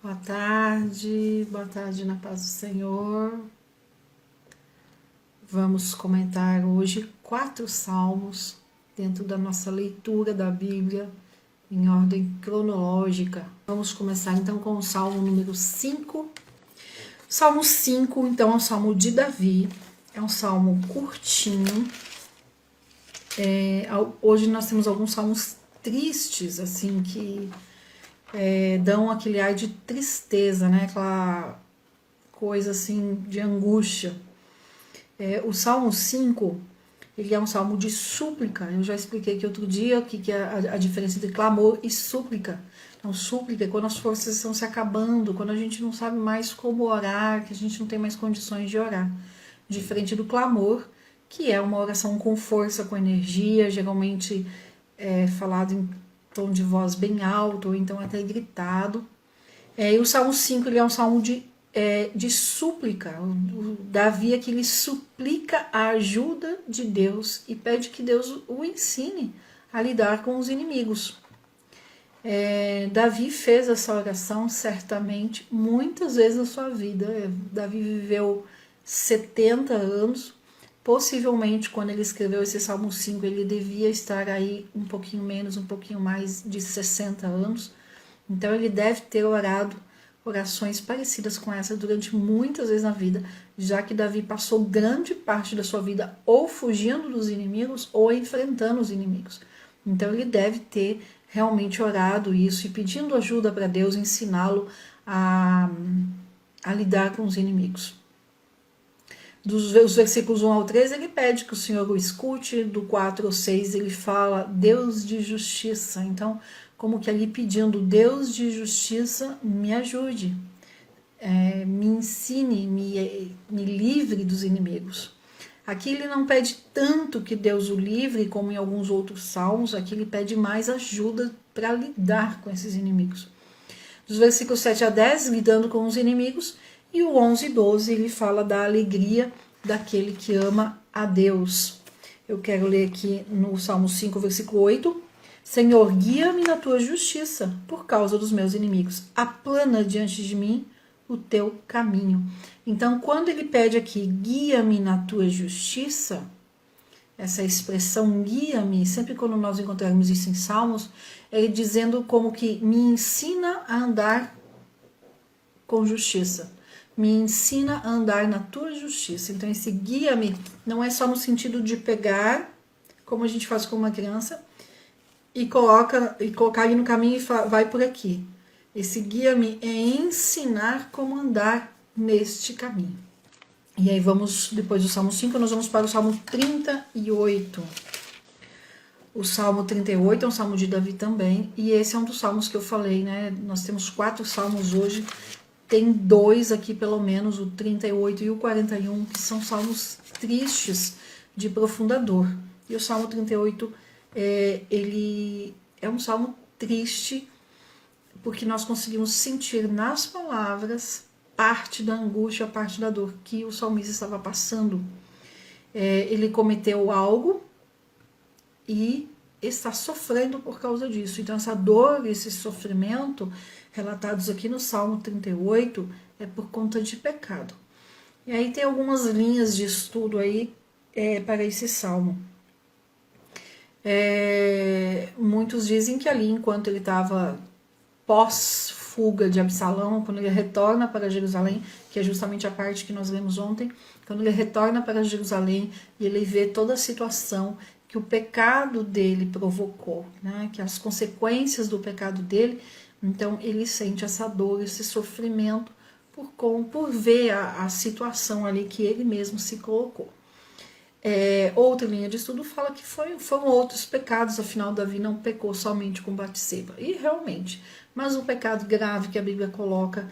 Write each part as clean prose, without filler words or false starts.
boa tarde na paz do Senhor. Vamos comentar hoje 4 salmos dentro da nossa leitura da Bíblia em ordem cronológica. Vamos começar então com o salmo número 5. Salmo 5, então, é um salmo de Davi, é um salmo curtinho. Hoje nós temos alguns salmos tristes, assim, que dão aquele ar de tristeza, né? Aquela coisa assim de angústia. O Salmo 5, ele é um salmo de súplica. Eu já expliquei aqui outro dia o que é a diferença entre clamor e súplica. Então, súplica é quando as forças estão se acabando, quando a gente não sabe mais como orar, que a gente não tem mais condições de orar. Diferente do clamor, que é uma oração com força, com energia, geralmente falado em tom de voz bem alto, ou então até gritado. E o Salmo 5 ele é um salmo de súplica. O Davi aqui ele suplica a ajuda de Deus e pede que Deus o ensine a lidar com os inimigos. Davi fez essa oração certamente muitas vezes na sua vida. Davi viveu 70 anos. Possivelmente, quando ele escreveu esse Salmo 5, ele devia estar aí um pouquinho menos, um pouquinho mais de 60 anos. Então, ele deve ter orado orações parecidas com essa durante muitas vezes na vida, já que Davi passou grande parte da sua vida ou fugindo dos inimigos ou enfrentando os inimigos. Então, ele deve ter realmente orado isso e pedindo ajuda para Deus ensiná-lo a lidar com os inimigos. Dos versículos 1 ao 3, ele pede que o Senhor o escute. Do 4 ao 6, ele fala Deus de justiça. Então, como que ali pedindo, Deus de justiça, me ajude, me ensine, me livre dos inimigos. Aqui ele não pede tanto que Deus o livre, como em alguns outros salmos. Aqui ele pede mais ajuda para lidar com esses inimigos. Dos versículos 7 a 10, lidando com os inimigos. E o 11 e 12, ele fala da alegria daquele que ama a Deus. Eu quero ler aqui no Salmo 5, versículo 8. Senhor, guia-me na tua justiça, por causa dos meus inimigos. Aplana diante de mim o teu caminho. Então, quando ele pede aqui, guia-me na tua justiça, essa expressão guia-me, sempre quando nós encontrarmos isso em Salmos, ele dizendo como que me ensina a andar com justiça. Me ensina a andar na tua justiça. Então, esse guia-me não é só no sentido de pegar, como a gente faz com uma criança, e colocar ali no caminho e vai por aqui. Esse guia-me é ensinar como andar neste caminho. E aí vamos, depois do Salmo 5, nós vamos para o Salmo 38. O Salmo 38 é um salmo de Davi também, e esse é um dos salmos que eu falei, né? Nós temos 4 salmos hoje, tem 2 aqui pelo menos, o 38 e o 41, que são salmos tristes, de profunda dor. E o Salmo 38, ele é um salmo triste, porque nós conseguimos sentir nas palavras parte da angústia, parte da dor que o salmista estava passando. Ele cometeu algo e está sofrendo por causa disso. Então essa dor, esse sofrimento, relatados aqui no Salmo 38, é por conta de pecado. E aí tem algumas linhas de estudo aí para esse salmo. Muitos dizem que ali, enquanto ele estava pós-fuga de Absalão, quando ele retorna para Jerusalém, que é justamente a parte que nós lemos ontem, quando ele retorna para Jerusalém e ele vê toda a situação que o pecado dele provocou, né? Que as consequências do pecado dele, então ele sente essa dor, esse sofrimento por ver a situação ali que ele mesmo se colocou. Outra linha de estudo fala que foram outros pecados, afinal Davi não pecou somente com Batseba, e realmente, mas o pecado grave que a Bíblia coloca,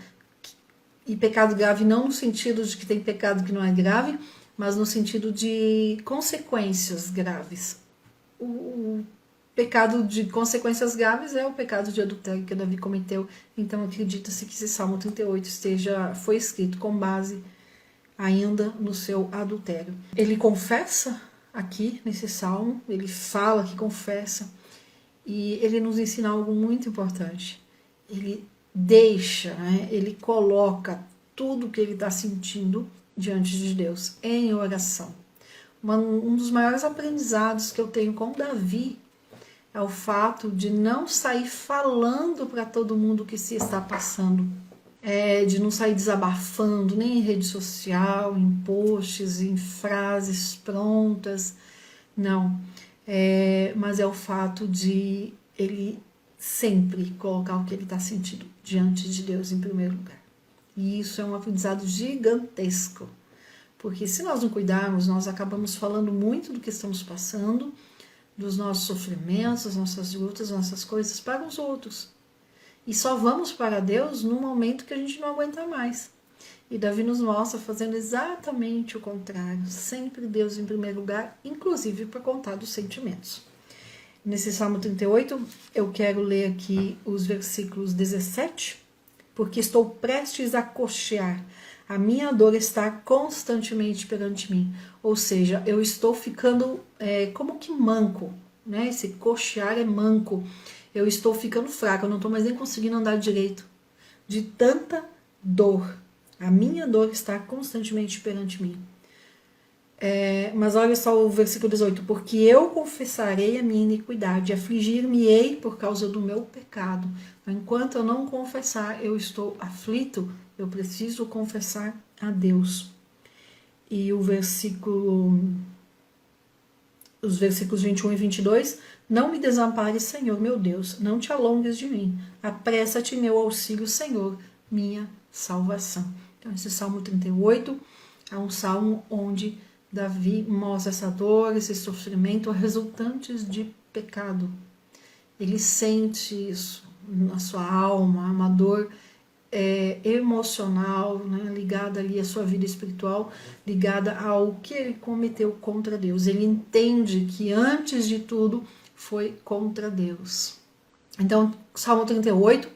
e pecado grave não no sentido de que tem pecado que não é grave, mas no sentido de consequências graves. O pecado de consequências graves é o pecado de adultério que Davi cometeu, então acredita-se que esse Salmo 38 foi escrito com base ainda no seu adultério. Ele confessa aqui nesse salmo, ele fala que confessa, e ele nos ensina algo muito importante. Ele deixa, né? Ele coloca tudo que ele está sentindo diante de Deus em oração. Um dos maiores aprendizados que eu tenho com Davi é o fato de não sair falando para todo mundo o que se está passando, de não sair desabafando, nem em rede social, em posts, em frases prontas, não. Mas é o fato de ele sempre colocar o que ele está sentindo diante de Deus em primeiro lugar. E isso é um aprendizado gigantesco, porque se nós não cuidarmos, nós acabamos falando muito do que estamos passando, dos nossos sofrimentos, das nossas lutas, das nossas coisas para os outros. E só vamos para Deus no momento que a gente não aguenta mais. E Davi nos mostra fazendo exatamente o contrário, sempre Deus em primeiro lugar, inclusive para contar dos sentimentos. Nesse Salmo 38, eu quero ler aqui os versículos 17, porque estou prestes a coxear, a minha dor está constantemente perante mim. Ou seja, eu estou ficando como que manco, né? Esse coxear é manco. Eu estou ficando fraco, eu não estou mais nem conseguindo andar direito. De tanta dor. A minha dor está constantemente perante mim. Mas olha só o versículo 18. Porque eu confessarei a minha iniquidade, afligir-me-ei por causa do meu pecado. Enquanto eu não confessar, eu estou aflito, eu preciso confessar a Deus. E os versículos 21 e 22, não me desampares, Senhor, meu Deus, não te alongues de mim, apressa-te meu auxílio, Senhor, minha salvação. Então esse Salmo 38 é um salmo onde Davi mostra essa dor, esse sofrimento resultantes de pecado. Ele sente isso na sua alma, uma dor emocional, né, ligada ali à sua vida espiritual, ligada ao que ele cometeu contra Deus. Ele entende que antes de tudo foi contra Deus. Então, Salmo 38,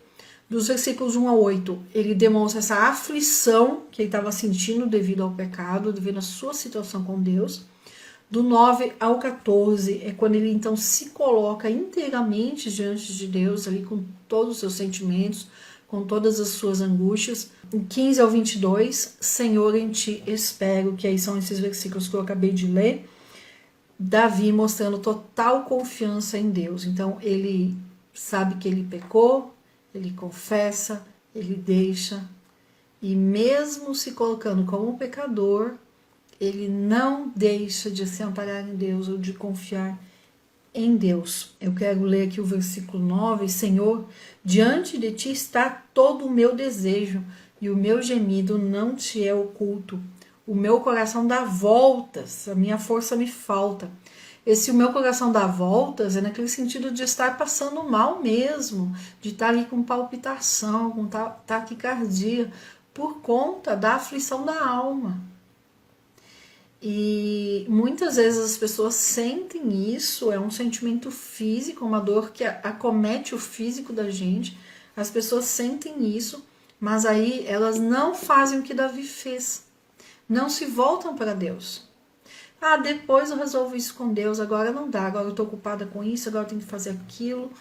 dos versículos 1 a 8, ele demonstra essa aflição que ele estava sentindo devido ao pecado, devido à sua situação com Deus. Do 9 ao 14 é quando ele então se coloca inteiramente diante de Deus, ali com todos os seus sentimentos, com todas as suas angústias. Do 15 ao 22, Senhor, em ti espero, que aí são esses versículos que eu acabei de ler. Davi mostrando total confiança em Deus. Então ele sabe que ele pecou, ele confessa, ele deixa, e mesmo se colocando como um pecador, ele não deixa de se amparar em Deus ou de confiar em Deus. Eu quero ler aqui o versículo 9. Senhor, diante de ti está todo o meu desejo, e o meu gemido não te é oculto. O meu coração dá voltas, a minha força me falta. O meu coração dá voltas é naquele sentido de estar passando mal mesmo, de estar ali com palpitação, com taquicardia, por conta da aflição da alma. E muitas vezes as pessoas sentem isso, é um sentimento físico, uma dor que acomete o físico da gente. As pessoas sentem isso, mas aí elas não fazem o que Davi fez. Não se voltam para Deus. Depois eu resolvo isso com Deus, agora não dá, agora eu estou ocupada com isso, agora eu tenho que fazer aquilo.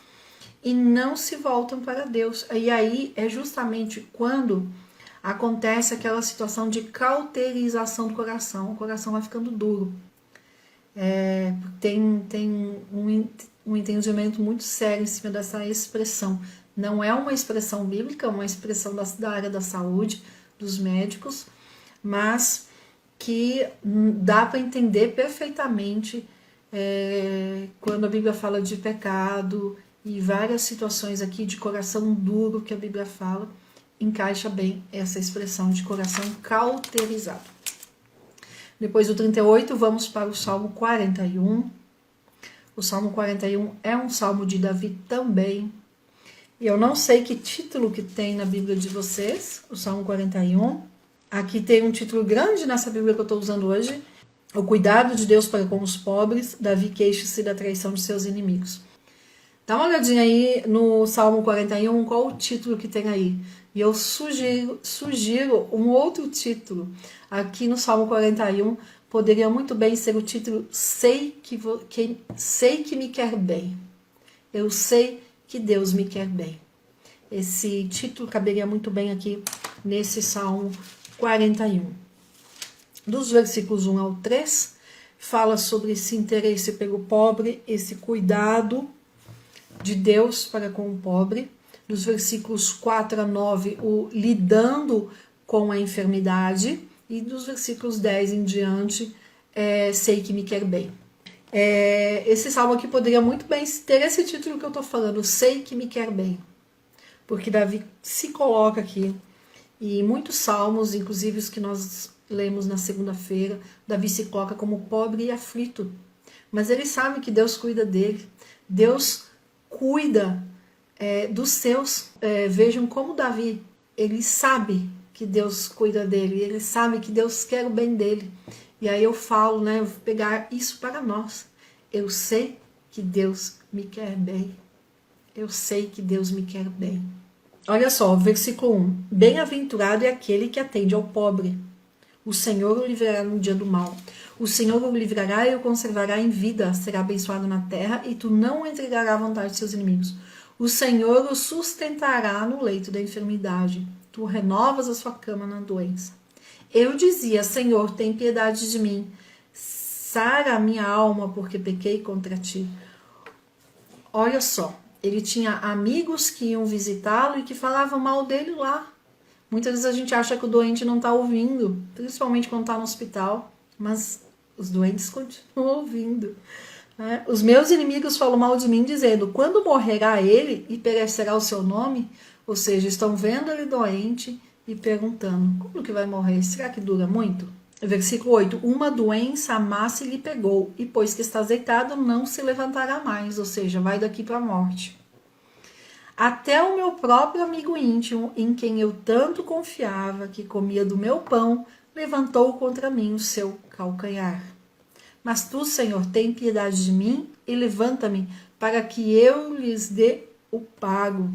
E não se voltam para Deus. E aí é justamente quando acontece aquela situação de cauterização do coração. O coração vai ficando duro. Tem um entendimento muito sério em cima dessa expressão. Não é uma expressão bíblica, é uma expressão da área da saúde, dos médicos, mas que dá para entender perfeitamente quando a Bíblia fala de pecado e várias situações aqui de coração duro que a Bíblia fala, encaixa bem essa expressão de coração cauterizado. Depois do 38, vamos para o Salmo 41. O Salmo 41 é um salmo de Davi também. E eu não sei que título que tem na Bíblia de vocês, o Salmo 41. Aqui tem um título grande nessa Bíblia que eu estou usando hoje. O cuidado de Deus para com os pobres, Davi queixa-se da traição de seus inimigos. Dá uma olhadinha aí no Salmo 41, qual o título que tem aí. E eu sugiro um outro título. Aqui no Salmo 41 poderia muito bem ser o título Sei que me quer bem. Eu sei que Deus me quer bem. Esse título caberia muito bem aqui nesse Salmo 41. Dos versículos 1 ao 3, fala sobre esse interesse pelo pobre, esse cuidado de Deus para com o pobre. Dos versículos 4 a 9, o lidando com a enfermidade. E dos versículos 10 em diante, sei que me quer bem. Esse salmo aqui poderia muito bem ter esse título que eu estou falando, sei que me quer bem. Porque Davi se coloca aqui, e muitos salmos, inclusive os que nós lemos na segunda-feira, Davi se coloca como pobre e aflito. Mas ele sabe que Deus cuida dele. Deus cuida dos seus. Vejam como Davi, ele sabe que Deus cuida dele, ele sabe que Deus quer o bem dele. E aí eu falo, né, eu vou pegar isso para nós. Eu sei que Deus me quer bem. Eu sei que Deus me quer bem. Olha só, versículo 1. Bem-aventurado é aquele que atende ao pobre. O Senhor o livrará no dia do mal. O Senhor o livrará e o conservará em vida. Será abençoado na terra e tu não entregará à vontade de seus inimigos. O Senhor o sustentará no leito da enfermidade. Tu renovas a sua cama na doença. Eu dizia, Senhor, tem piedade de mim. Sara a minha alma, porque pequei contra ti. Olha só, ele tinha amigos que iam visitá-lo e que falavam mal dele lá. Muitas vezes a gente acha que o doente não está ouvindo, principalmente quando está no hospital, mas os doentes continuam ouvindo. Né? Os meus inimigos falam mal de mim, dizendo, quando morrerá ele e perecerá o seu nome? Ou seja, estão vendo ele doente e perguntando, como que vai morrer? Será que dura muito? Versículo 8, uma doença a massa lhe pegou, e pois que está azeitado, não se levantará mais, ou seja, vai daqui para a morte. Até o meu próprio amigo íntimo, em quem eu tanto confiava, que comia do meu pão, levantou contra mim o seu calcanhar. Mas tu, Senhor, tem piedade de mim e levanta-me, para que eu lhes dê o pago.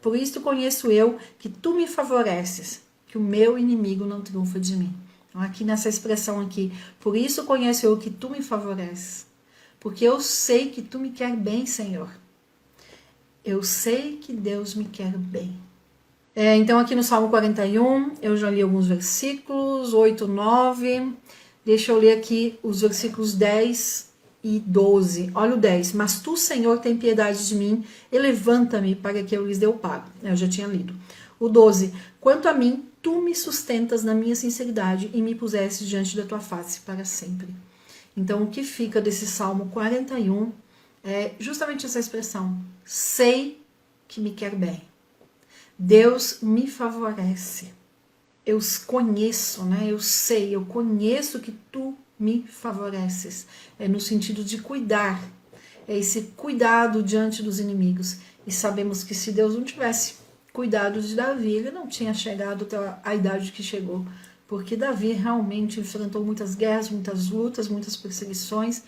Por isto conheço eu que tu me favoreces, que o meu inimigo não triunfa de mim. Então, aqui nessa expressão aqui, por isso conheço eu que tu me favoreces, porque eu sei que tu me quer bem, Senhor. Eu sei que Deus me quer bem. Então aqui no Salmo 41, eu já li alguns versículos, 8, 9. Deixa eu ler aqui os versículos 10 e 12. Olha o 10. Mas tu, Senhor, tem piedade de mim e levanta-me para que eu lhes dê o pago. Eu já tinha lido. O 12. Quanto a mim, tu me sustentas na minha sinceridade e me puseste diante da tua face para sempre. Então o que fica desse Salmo 41 é justamente essa expressão. Sei que me quer bem. Deus me favorece. Eu conheço, né? Eu sei, eu conheço que tu me favoreces. É no sentido de cuidar. É esse cuidado diante dos inimigos. E sabemos que se Deus não tivesse cuidado de Davi, ele não tinha chegado até a idade que chegou. Porque Davi realmente enfrentou muitas guerras, muitas lutas, muitas perseguições.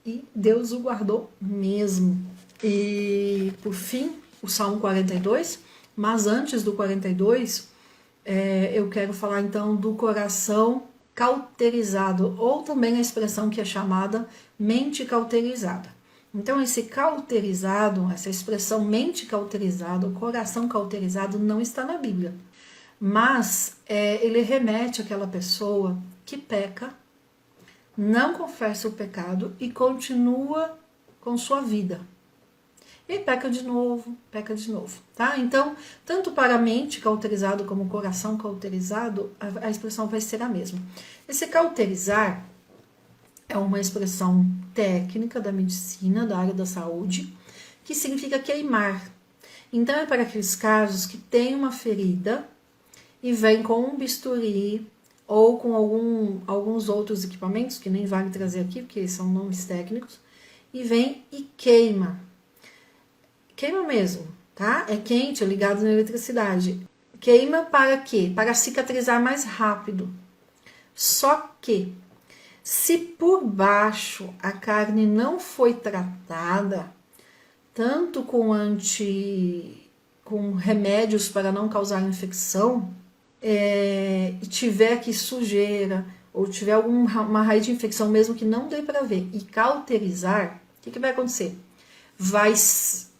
E Deus o guardou mesmo. E, por fim, o Salmo 42. Mas antes do 42... eu quero falar então do coração cauterizado, ou também a expressão que é chamada mente cauterizada. Então esse cauterizado, essa expressão mente cauterizada, coração cauterizado não está na Bíblia, mas ele remete àquela pessoa que peca, não confessa o pecado e continua com sua vida. E peca de novo, tá? Então, tanto para a mente cauterizado como o coração cauterizado, a expressão vai ser a mesma. Esse cauterizar é uma expressão técnica da medicina, da área da saúde, que significa queimar. Então, é para aqueles casos que tem uma ferida e vem com um bisturi ou com alguns outros equipamentos, que nem vale trazer aqui, porque são nomes técnicos, e vem e queima. Queima mesmo, tá? É quente, é ligado na eletricidade. Queima para quê? Para cicatrizar mais rápido. Só que, se por baixo a carne não foi tratada, tanto com remédios para não causar infecção, e tiver aqui sujeira, ou tiver alguma raiz de infecção mesmo que não dê para ver, e cauterizar, o que vai acontecer? Vai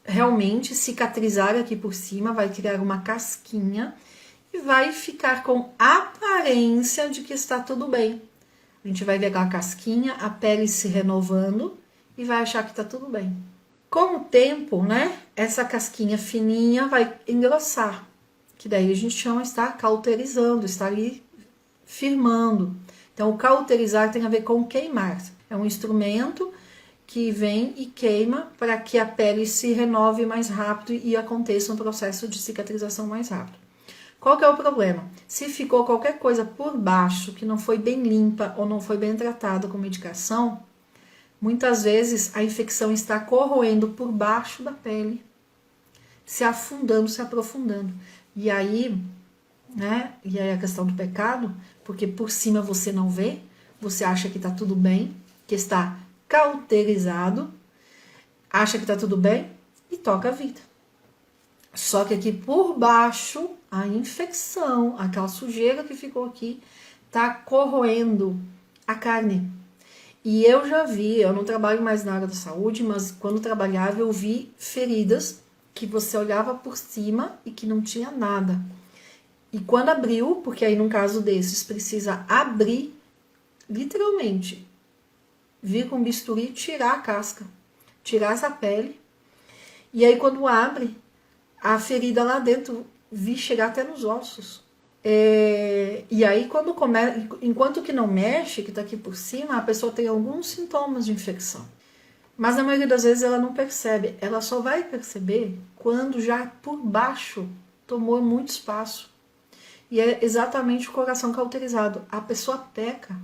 realmente cicatrizar aqui por cima, vai criar uma casquinha e vai ficar com aparência de que está tudo bem. A gente vai ver aquela casquinha, a pele se renovando e vai achar que está tudo bem. Com o tempo, né, essa casquinha fininha vai engrossar, que daí a gente chama de estar cauterizando, estar ali firmando. Então, o cauterizar tem a ver com queimar. É um instrumento que vem e queima para que a pele se renove mais rápido e aconteça um processo de cicatrização mais rápido. Qual que é o problema? Se ficou qualquer coisa por baixo que não foi bem limpa ou não foi bem tratada com medicação, muitas vezes a infecção está corroendo por baixo da pele, se afundando, se aprofundando. E aí, né? E aí a questão do pecado, porque por cima você não vê, você acha que está tudo bem, que está cauterizado, acha que está tudo bem e toca a vida. Só que aqui por baixo, a infecção, aquela sujeira que ficou aqui, está corroendo a carne. E eu já vi, eu não trabalho mais na área da saúde, mas quando trabalhava eu vi feridas que você olhava por cima e que não tinha nada. E quando abriu, porque aí num caso desses precisa abrir, literalmente, vir com bisturi, tirar a casca, tirar essa pele. E aí quando abre, a ferida lá dentro vi chegar até nos ossos. E aí quando começa, enquanto que não mexe, que tá aqui por cima, a pessoa tem alguns sintomas de infecção. Mas na maioria das vezes ela não percebe. Ela só vai perceber quando já por baixo tomou muito espaço. E é exatamente o coração cauterizado. A pessoa peca,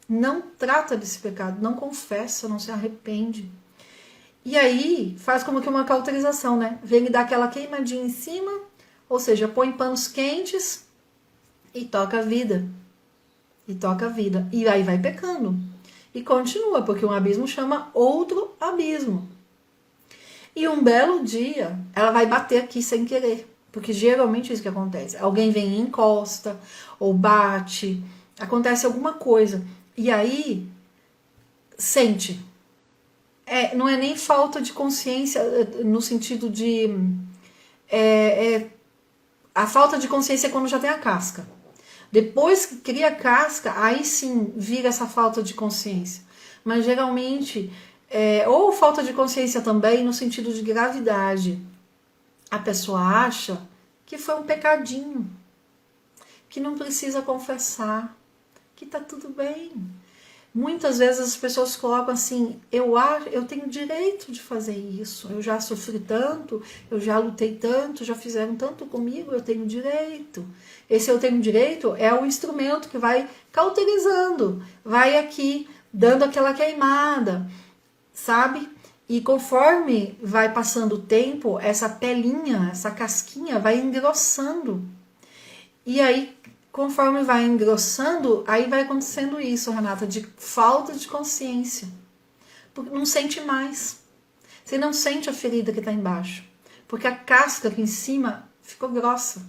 não trata desse pecado, não confessa, não se arrepende. E aí faz como que uma cauterização, né? Vem e dá aquela queimadinha em cima, ou seja, põe panos quentes e toca a vida. E toca a vida. E aí vai pecando. E continua, porque um abismo chama outro abismo. E um belo dia, ela vai bater aqui sem querer. Porque geralmente é isso que acontece. Alguém vem e encosta, ou bate, acontece alguma coisa. E aí, sente. Não é nem falta de consciência no sentido de... a falta de consciência é quando já tem a casca. Depois que cria a casca, aí sim vira essa falta de consciência. Mas geralmente, ou falta de consciência também no sentido de gravidade. A pessoa acha que foi um pecadinho, que não precisa confessar, que tá tudo bem. Muitas vezes as pessoas colocam assim, eu tenho direito de fazer isso, eu já sofri tanto, eu já lutei tanto, já fizeram tanto comigo, eu tenho direito. Esse eu tenho direito é o instrumento que vai cauterizando, vai aqui dando aquela queimada, sabe? E conforme vai passando o tempo, essa pelinha, essa casquinha vai engrossando. E aí, conforme vai engrossando, aí vai acontecendo isso, Renata, de falta de consciência. Porque não sente mais. Você não sente a ferida que está embaixo. Porque a casca aqui em cima ficou grossa.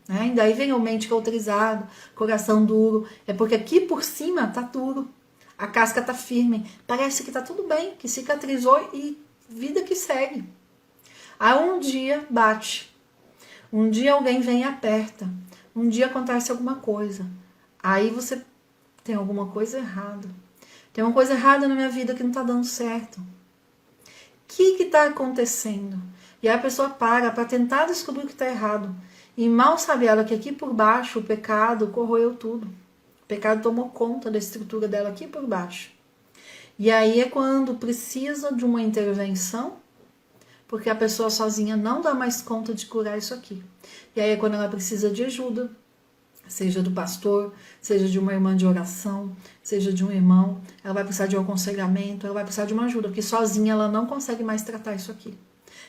Né? E daí vem o mente cauterizado, coração duro. É porque aqui por cima está duro. A casca está firme. Parece que está tudo bem, que cicatrizou e vida que segue. Aí um dia bate. Um dia alguém vem e aperta. Um dia acontece alguma coisa. Aí você tem alguma coisa errada. Tem uma coisa errada na minha vida que não está dando certo. O que está acontecendo? E aí a pessoa para tentar descobrir o que está errado. E mal sabe ela que aqui por baixo o pecado corroeu tudo. O pecado tomou conta da estrutura dela aqui por baixo. E aí é quando precisa de uma intervenção, porque a pessoa sozinha não dá mais conta de curar isso aqui. E aí é quando ela precisa de ajuda, seja do pastor, seja de uma irmã de oração, seja de um irmão, ela vai precisar de um aconselhamento, ela vai precisar de uma ajuda, porque sozinha ela não consegue mais tratar isso aqui.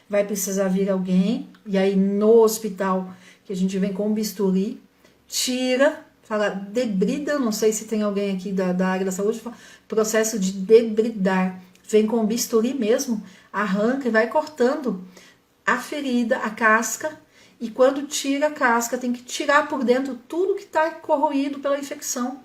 Vai precisar vir alguém, e aí no hospital, que a gente vem com um bisturi, tira, fala debrida, não sei se tem alguém aqui da área da saúde, processo de debridar, vem com o bisturi mesmo, arranca e vai cortando a ferida, a casca, e quando tira a casca tem que tirar por dentro tudo que está corroído pela infecção,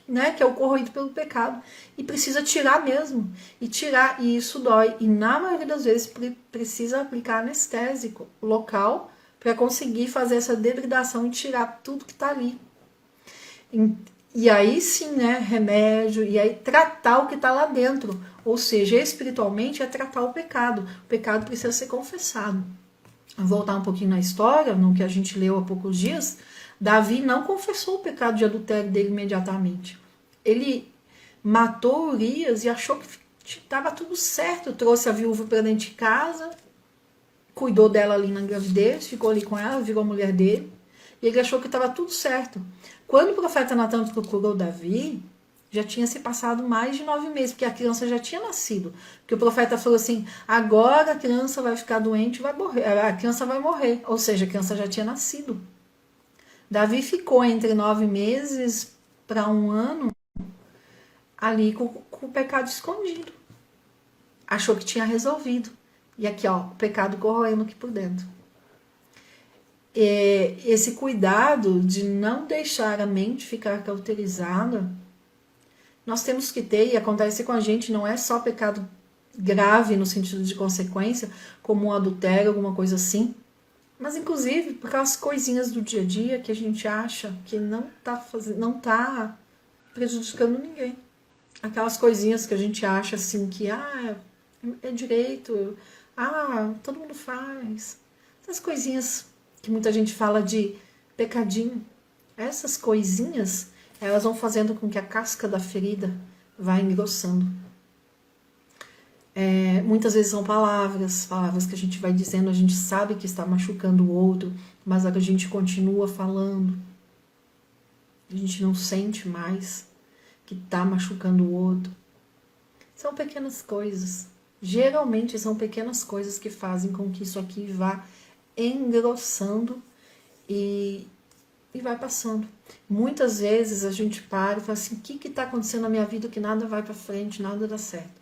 né, que é o corroído pelo pecado, e precisa tirar mesmo, e isso dói, e na maioria das vezes precisa aplicar anestésico local para conseguir fazer essa debridação e tirar tudo que está ali. E aí sim, né, remédio, e aí tratar o que está lá dentro, ou seja, espiritualmente é tratar o pecado precisa ser confessado. Vou voltar um pouquinho na história, no que a gente leu há poucos dias, Davi não confessou o pecado de adultério dele imediatamente. Ele matou Urias e achou que estava tudo certo, trouxe a viúva para dentro de casa, cuidou dela ali na gravidez, ficou ali com ela, virou mulher dele, e ele achou que estava tudo certo. Quando o profeta Natan procurou Davi, já tinha se passado mais de 9 meses, porque a criança já tinha nascido. Porque o profeta falou assim, agora a criança vai ficar doente e vai morrer. A criança vai morrer. Ou seja, a criança já tinha nascido. Davi ficou entre 9 meses para 1 ano ali com o pecado escondido. Achou que tinha resolvido. E aqui, ó, o pecado corroendo aqui por dentro. Esse cuidado de não deixar a mente ficar cauterizada, nós temos que ter, e acontece com a gente, não é só pecado grave no sentido de consequência, como um adultério, alguma coisa assim, mas inclusive por aquelas coisinhas do dia a dia que a gente acha que não tá prejudicando ninguém. Aquelas coisinhas que a gente acha assim que é direito, todo mundo faz. Essas coisinhas que muita gente fala de pecadinho. Essas coisinhas, elas vão fazendo com que a casca da ferida vá engrossando. Muitas vezes são palavras que a gente vai dizendo, a gente sabe que está machucando o outro, mas a gente continua falando. A gente não sente mais que está machucando o outro. São pequenas coisas. Geralmente são pequenas coisas que fazem com que isso aqui vá engrossando e vai passando. Muitas vezes a gente para e fala assim, o que está acontecendo na minha vida que nada vai para frente, nada dá certo.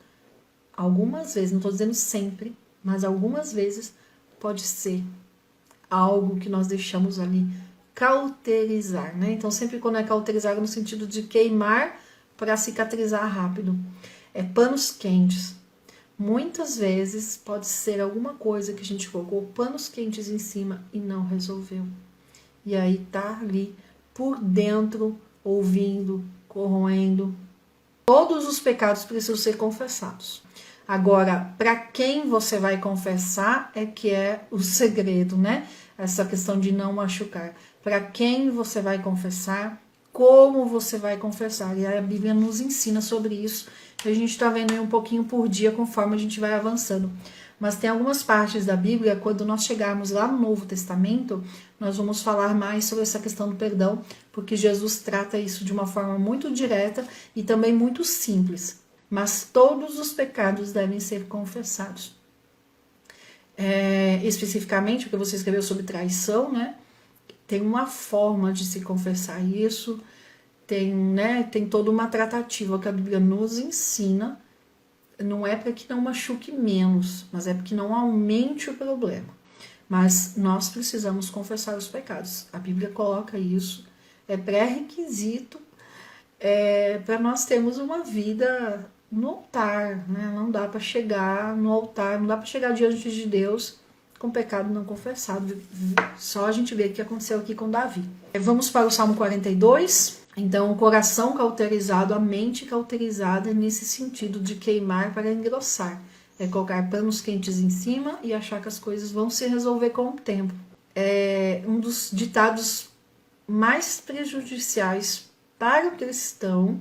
Algumas vezes, não estou dizendo sempre, mas algumas vezes pode ser algo que nós deixamos ali cauterizar, né? Então sempre quando é cauterizar no sentido de queimar para cicatrizar rápido. Panos quentes. Muitas vezes pode ser alguma coisa que a gente colocou panos quentes em cima e não resolveu. E aí tá ali por dentro, ouvindo, corroendo. Todos os pecados precisam ser confessados. Agora, para quem você vai confessar é que é o segredo, né? Essa questão de não machucar. Para quem você vai confessar, como você vai confessar. E a Bíblia nos ensina sobre isso. A gente está vendo aí um pouquinho por dia conforme a gente vai avançando. Mas tem algumas partes da Bíblia, quando nós chegarmos lá no Novo Testamento, nós vamos falar mais sobre essa questão do perdão, porque Jesus trata isso de uma forma muito direta e também muito simples. Mas todos os pecados devem ser confessados. Especificamente, o que você escreveu sobre traição, né? Tem uma forma de se confessar isso, tem toda uma tratativa que a Bíblia nos ensina. Não é para que não machuque menos, mas é para que não aumente o problema. Mas nós precisamos confessar os pecados. A Bíblia coloca isso, é pré-requisito para nós termos uma vida no altar, né? Não dá para chegar no altar, não dá para chegar diante de Deus com pecado não confessado. Só a gente vê o que aconteceu aqui com Davi. Vamos para o Salmo 42. Então, o coração cauterizado, a mente cauterizada nesse sentido de queimar para engrossar. É colocar panos quentes em cima e achar que as coisas vão se resolver com o tempo. Um dos ditados mais prejudiciais para o cristão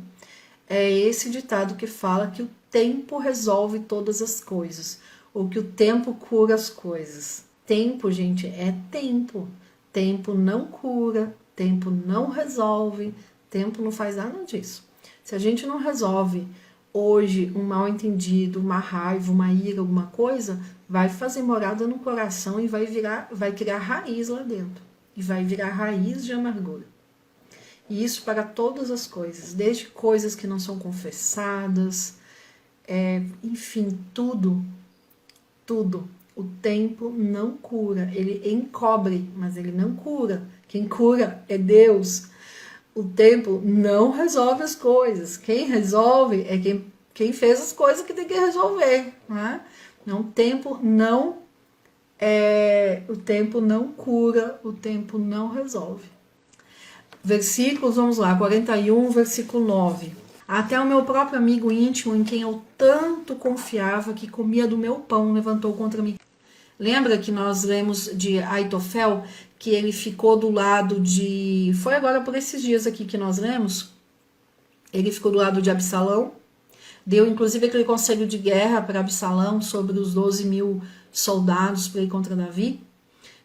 é esse ditado que fala que o tempo resolve todas as coisas, ou que o tempo cura as coisas. Tempo, gente, é tempo. Tempo não cura, tempo não resolve, tempo não faz nada disso. Se a gente não resolve hoje um mal entendido, uma raiva, uma ira, alguma coisa, vai fazer morada no coração e vai criar raiz lá dentro. E vai virar raiz de amargura. E isso para todas as coisas, desde coisas que não são confessadas, enfim, tudo. O tempo não cura, ele encobre, mas ele não cura. Quem cura é Deus. o tempo não resolve as coisas. Quem resolve é quem fez as coisas que tem que resolver, né? Não, o tempo não cura, o tempo não resolve. Versículos, vamos lá, 41, versículo 9. Até o meu próprio amigo íntimo, em quem eu tanto confiava, que comia do meu pão, levantou contra mim. Lembra que nós lemos de Aitofel, que ele ficou do lado de... Foi agora por esses dias aqui que nós lemos. Ele ficou do lado de Absalão. Deu inclusive aquele conselho de guerra para Absalão sobre os 12.000 soldados para ir contra Davi.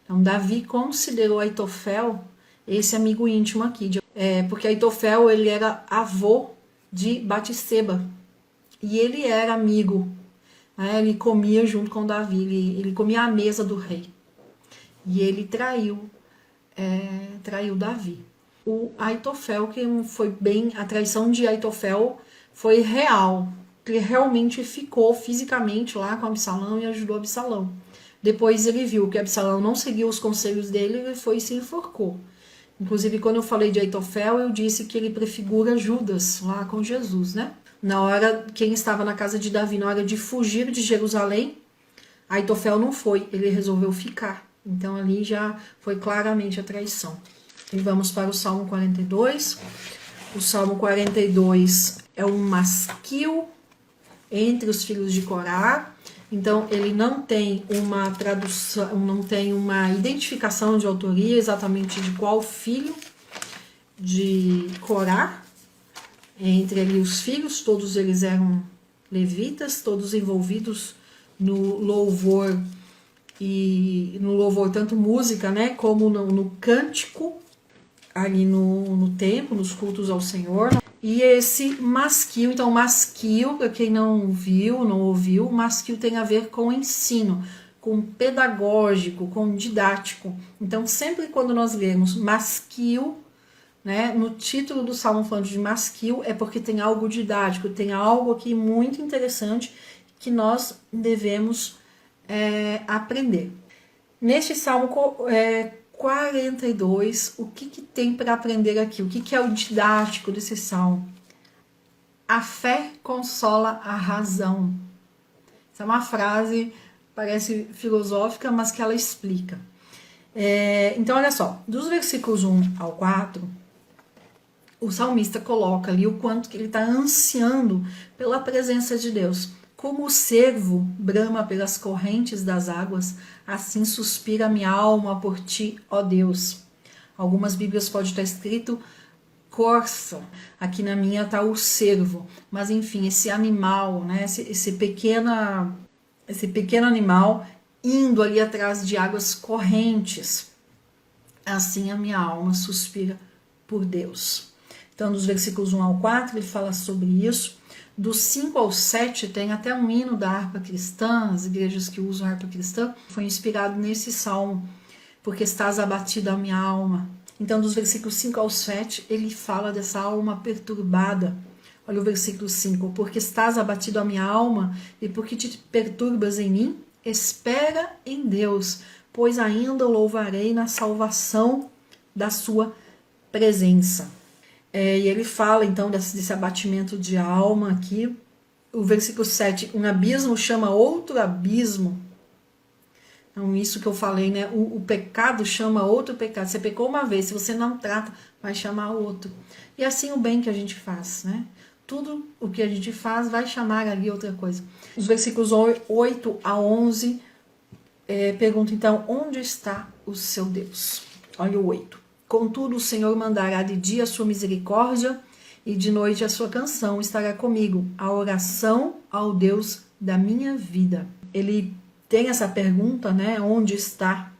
Então Davi considerou Aitofel esse amigo íntimo aqui. Porque Aitofel ele era avô de Batseba. E ele era amigo. Ele comia junto com Davi, ele comia à mesa do rei. E ele traiu Davi. O Aitofel, que foi bem, a traição de Aitofel foi real. Ele realmente ficou fisicamente lá com Absalão e ajudou Absalão. Depois ele viu que Absalão não seguiu os conselhos dele, ele foi e se enforcou. Inclusive, quando eu falei de Aitofel, eu disse que ele prefigura Judas lá com Jesus, né? Na hora, quem estava na casa de Davi, na hora de fugir de Jerusalém, Aitofel não foi, ele resolveu ficar. Então ali já foi claramente a traição. E vamos para o Salmo 42. O Salmo 42 é um masquil entre os filhos de Corá. Então ele não tem uma tradução, não tem uma identificação de autoria exatamente de qual filho de Corá. Entre ali os filhos, todos eles eram levitas, todos envolvidos no louvor, e no louvor tanto música, né, como no cântico, ali no templo, nos cultos ao Senhor. E esse masquil, então masquil, para quem não viu, não ouviu, masquil tem a ver com ensino, com pedagógico, com didático. Então sempre quando nós lemos masquil, né, no título do Salmo falando de masquil, é porque tem algo didático, tem algo aqui muito interessante que nós devemos aprender. Neste Salmo 42, o que tem para aprender aqui? O que é o didático desse Salmo? A fé consola a razão. Essa é uma frase, parece filosófica, mas que ela explica. Então, olha só, dos versículos 1 ao 4... o salmista coloca ali o quanto que ele está ansiando pela presença de Deus. Como o cervo brama pelas correntes das águas, assim suspira minha alma por ti, ó Deus. Algumas Bíblias pode estar escrito corça, aqui na minha está o cervo, mas enfim, esse animal, né, esse pequeno animal indo ali atrás de águas correntes. Assim a minha alma suspira por Deus. Então, dos versículos 1 ao 4, ele fala sobre isso. Dos 5 ao 7, tem até um hino da harpa cristã, as igrejas que usam harpa cristã, foi inspirado nesse salmo, porque estás abatida a minha alma. Então, dos versículos 5 ao 7, ele fala dessa alma perturbada. Olha o versículo 5. Porque estás abatido a minha alma, e porque te perturbas em mim, espera em Deus, pois ainda o louvarei na salvação da sua presença. E ele fala então desse abatimento de alma aqui. O versículo 7, um abismo chama outro abismo. Então isso que eu falei, né? O pecado chama outro pecado. Você pecou uma vez, se você não trata, vai chamar outro. E assim o bem que a gente faz, né? Tudo o que a gente faz vai chamar ali outra coisa. Os versículos 8 a 11 pergunta então, onde está o seu Deus? Olha o 8. Contudo, o Senhor mandará de dia a sua misericórdia e de noite a sua canção estará comigo, a oração ao Deus da minha vida. Ele tem essa pergunta, né? Onde está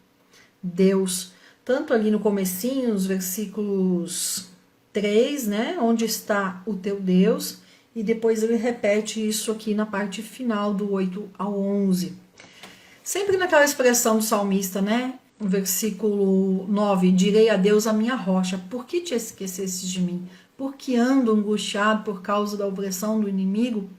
Deus? Tanto ali no comecinho, nos versículos 3, né? Onde está o teu Deus? E depois ele repete isso aqui na parte final do 8 ao 11. Sempre naquela expressão do salmista, né? No versículo 9, direi a Deus a minha rocha, por que te esqueceste de mim? Por que ando angustiado por causa da opressão do inimigo?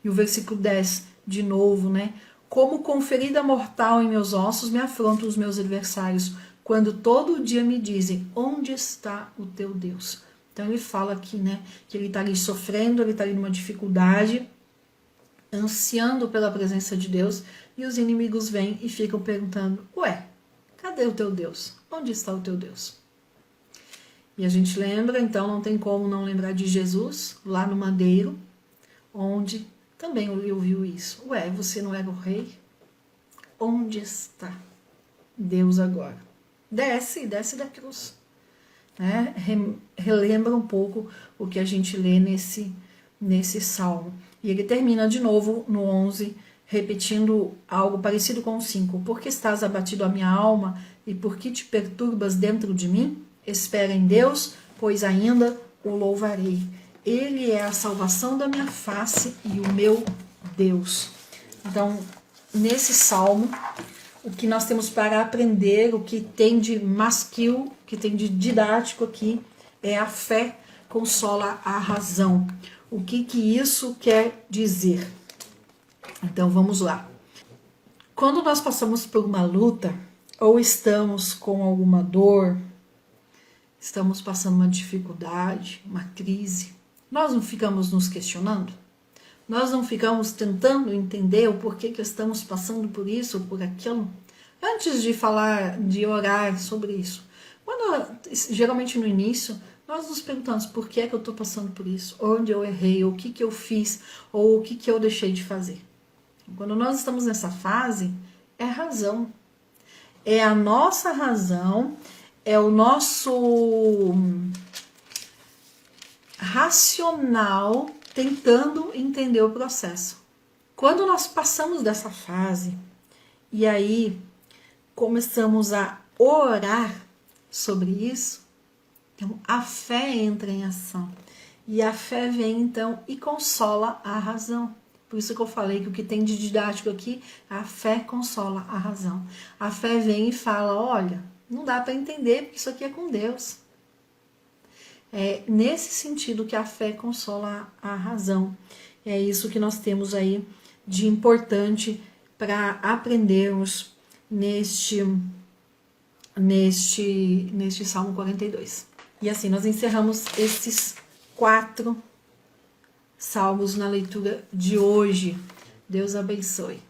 E o versículo 10, de novo, né? Como com ferida mortal em meus ossos me afrontam os meus adversários, quando todo dia me dizem, onde está o teu Deus? Então ele fala aqui, né, que ele está ali sofrendo, ele está ali numa dificuldade, ansiando pela presença de Deus, e os inimigos vêm e ficam perguntando: ué, cadê o teu Deus? Onde está o teu Deus? E a gente lembra, então não tem como não lembrar de Jesus, lá no madeiro, onde também ele ouviu isso. Ué, você não era o rei? Onde está Deus agora? Desce da cruz. Né? Relembra um pouco o que a gente lê nesse salmo. E ele termina de novo no 11, repetindo algo parecido com o 5. Por que estás abatido a minha alma e por que te perturbas dentro de mim? Espera em Deus, pois ainda o louvarei. Ele é a salvação da minha face e o meu Deus. Então, nesse salmo, o que nós temos para aprender, o que tem de masquil, o que tem de didático aqui, é a fé consola a razão. O que isso quer dizer? Então vamos lá. Quando nós passamos por uma luta, ou estamos com alguma dor, estamos passando uma dificuldade, uma crise, nós não ficamos nos questionando? Nós não ficamos tentando entender o porquê que estamos passando por isso ou por aquilo? Antes de falar, de orar sobre isso, geralmente no início, nós nos perguntamos por que é que eu estou passando por isso, onde eu errei, o que eu fiz, ou o que eu deixei de fazer. Quando nós estamos nessa fase, é razão. É a nossa razão, é o nosso racional tentando entender o processo. Quando nós passamos dessa fase, e aí começamos a orar sobre isso, então a fé entra em ação. E a fé vem então e consola a razão. Por isso que eu falei que o que tem de didático aqui, a fé consola a razão. A fé vem e fala: olha, não dá para entender porque isso aqui é com Deus. É nesse sentido que a fé consola a razão. É isso que nós temos aí de importante para aprendermos neste Salmo 42. E assim nós encerramos esses 4 salmos na leitura de hoje. Deus abençoe.